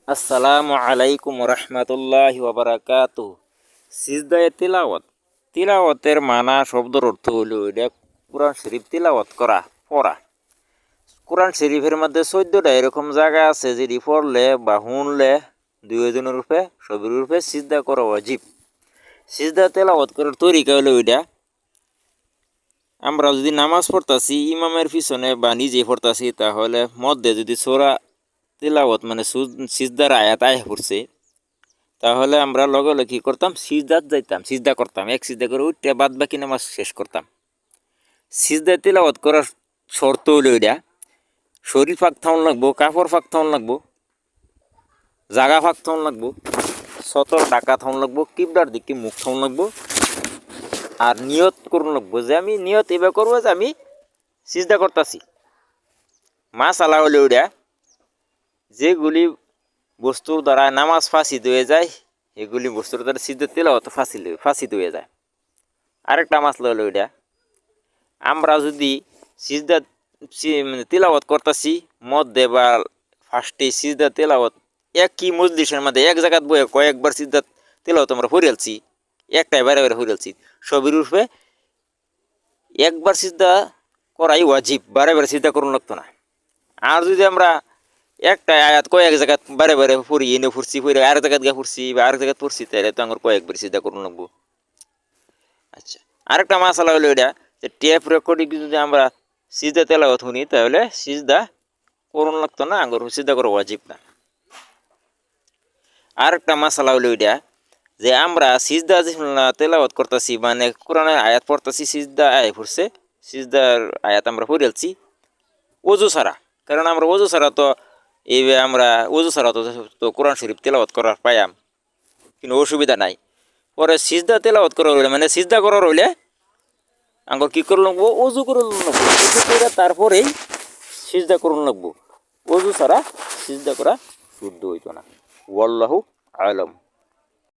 আসসালামু আলাইকুম রহমতুল্লাহি ওয়াবারাকাতুহ। সিজদায়ে তিলাওয়াত, তিলাওয়াতের মানা শব্দের অর্থ হলো এটা কোরআন শরীফ তিলাওয়াত করা, পড়া। কোরআন শরীফের মধ্যে 14টা এরকম জায়গা আছে যেটি পড়লে বা শুনলে দুইজনের রূপে সবের রূপে সিজদা করা ওয়াজিব। সিজদা তেলাওয়াত করার তরিকা হলো এটা, আমরা যদি নামাজ পড়তাছি ইমামের পিছনে বা নিজে পড়তাছি তাহলে মধ্যে যদি সোরা তিলাওয়াত মানে সিজদার আয়াত আয়া পড়ছে তাহলে আমরা লগে লগে কী করতাম, সিজদাত যাইতাম, সিজদা করতাম, এক সিজদা করে উঠতে বাদ বাকি নামাজ শেষ করতাম। সিজদা তিলাওয়াত করার শর্ত হইল এটা, শরীর ফাঁক থাউন লাগবো, কাপড় ফাঁক থাউন লাগবো, জাগা ফাঁক থাউন লাগবো, সতর ডাকা থাউন লাগবো, কিবলার দিকে মুখ থাউন লাগবো, আর নিয়ত করুন লাগবো যে আমি নিয়ত এবার করবো যে আমি সিজদা করতেছি। মাসালা হইল এটা, যেগুলি বস্তুর দ্বারা নামাজ ফাঁসিদ হয়ে যায় এগুলি বস্তুর দ্বারা সিজদা তিলাওয়াত ফাঁসিদ হয়ে যায়। আরেকটা মাসলা হলো এটা, আমরা যদি সিজদা তিলাওয়াত করতেছি মধ্যে বা ফার্স্টে সিজদা তিলাওয়াত একই মজলিসের মধ্যে এক জায়গাত বয়ে কয়েকবার সিজদা তিলাওয়াত আমরা হরিয়ালছি, একটাই বারে বারে হরিয়ালছি, সবির রূপে একবার সিজদা করাই ওয়াজিব, বারে বারে সিজদা করুন লাগতো না। আর যদি আমরা একটা আয়াত কয়েক জায়গা বারে বারে পড়ি এনে পড়ছি পড়ে আর জায়গাত গা পড়ছি বা আর জায়গাত পড়ছি তাহলে তো আমার কয়েকবার সিজদা করুন লাগবো। আচ্ছা, আরেকটা মাসালা হলো এটা যে টেপ রেকর্ডিং যদি আমরা সিজদা তেলাওয়াত শুনি তাহলে সিজদা করুন লাগতো না, আঙ্গুর সিজদা করা ওয়াজিব না। আরেকটা মাসালা হলো এটা যে আমরা সিজদা যে তেলাওয়াত করতেছি মানে কোরআনের আয়াত পড়তেছি, সিজদা আয় পড়ছে, সিজদার আয়াত আমরা পড়েছি ওজু ছাড়া, কারণ আমরা ওজু ছাড়া তো আমরা ওজু ছাড়া তো কোরআন শরীফ তেলাওয়াত করার পাইয়াম, কিন্তু অসুবিধা নাই। পরে সিজদা তেলাওয়াত করা রইলে মানে সিজদা করা রইলে আঙ্গুর কী করুন লাগবো, অজু করুন লাগবো, অজু করে তারপরেই সিজদা করুন লাগবো, অজু ছাড়া সিজদা করা শুদ্ধ হইতো না। ওয়াল্লাহু আলম।